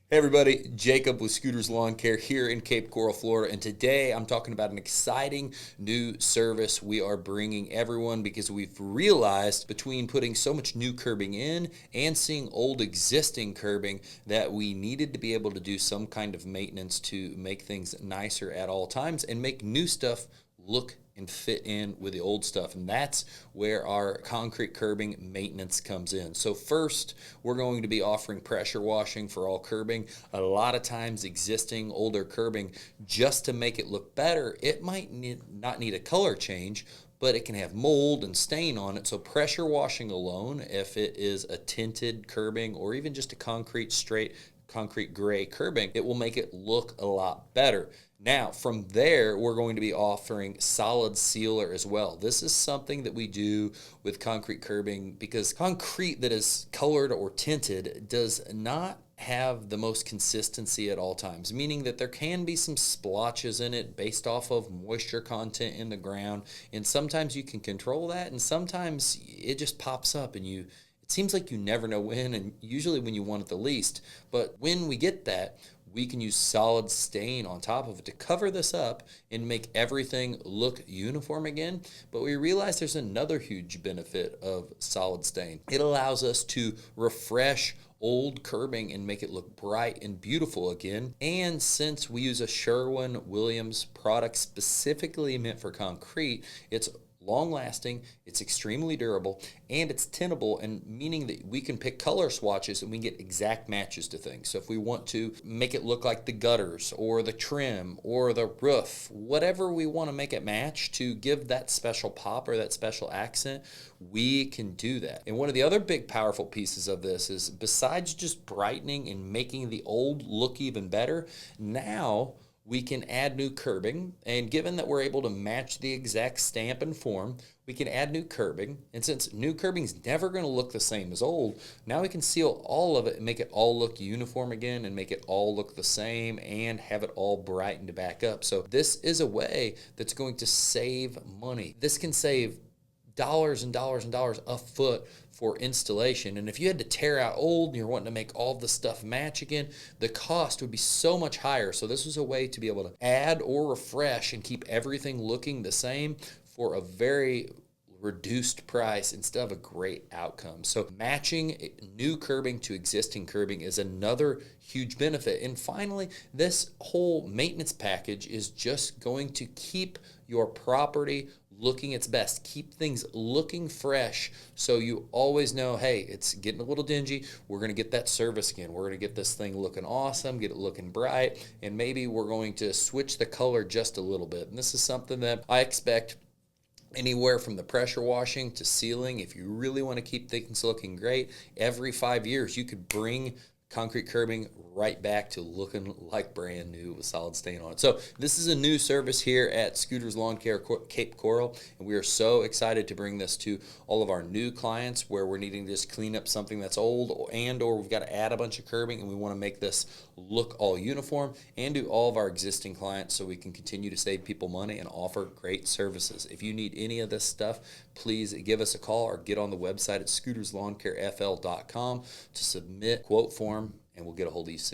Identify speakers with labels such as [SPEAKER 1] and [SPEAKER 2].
[SPEAKER 1] Hey everybody, Jacob with Scooters Lawn Care here in Cape Coral, Florida, and today I'm talking about an exciting new service we are bringing everyone because we've realized between putting so much new curbing in and seeing old existing curbing that we needed to be able to do some kind of maintenance to make things nicer at all times and make new stuff look and fit in with the old stuff. And that's where our concrete curbing maintenance comes in. So first, we're going to be offering pressure washing for all curbing. A lot of times existing older curbing, just to make it look better, it might not need a color change, but it can have mold and stain on it. So pressure washing alone, if it is a tinted curbing or even just a straight concrete gray curbing, it will make it look a lot better. Now, from there, we're going to be offering solid sealer as well. This is something that we do with concrete curbing because concrete that is colored or tinted does not have the most consistency at all times, meaning that there can be some splotches in it based off of moisture content in the ground, and sometimes you can control that, and sometimes it just pops up and it seems like you never know when, and usually when you want it the least. But when we get that, we can use solid stain on top of it to cover this up and make everything look uniform again. But we realize there's another huge benefit of solid stain. It allows us to refresh old curbing and make it look bright and beautiful again. And since we use a Sherwin Williams product specifically meant for concrete, it's long lasting, it's extremely durable, and it's tintable, and meaning that we can pick color swatches and we can get exact matches to things. So if we want to make it look like the gutters or the trim or the roof, whatever we want to make it match to give that special pop or that special accent, we can do that. And one of the other big powerful pieces of this is, besides just brightening and making the old look even better, now we can add new curbing, and given that we're able to match the exact stamp and form, we can add new curbing. And since new curbing is never going to look the same as old, now we can seal all of it and make it all look uniform again and make it all look the same and have it all brightened back up. So this is a way that's going to save money. This can save dollars and dollars and dollars a foot for installation. And if you had to tear out old and you're wanting to make all the stuff match again, the cost would be so much higher. So this was a way to be able to add or refresh and keep everything looking the same for a very reduced price instead of a great outcome. So matching new curbing to existing curbing is another huge benefit. And finally, this whole maintenance package is just going to keep your property looking its best, keep things looking fresh, so you always know, hey, it's getting a little dingy, we're going to get that service again, we're going to get this thing looking awesome, get it looking bright, and maybe we're going to switch the color just a little bit. And this is something that I expect anywhere from the pressure washing to sealing. If you really want to keep things looking great, every 5 years you could bring concrete curbing right back to looking like brand new with solid stain on it. So this is a new service here at Scooters Lawn Care Cape Coral, and we are so excited to bring this to all of our new clients where we're needing to just clean up something that's old, and or we've got to add a bunch of curbing and we want to make this look all uniform, and to all of our existing clients so we can continue to save people money and offer great services. If you need any of this stuff, please give us a call or get on the website at scooterslawncarefl.com to submit a quote form, and we'll get a hold of you soon.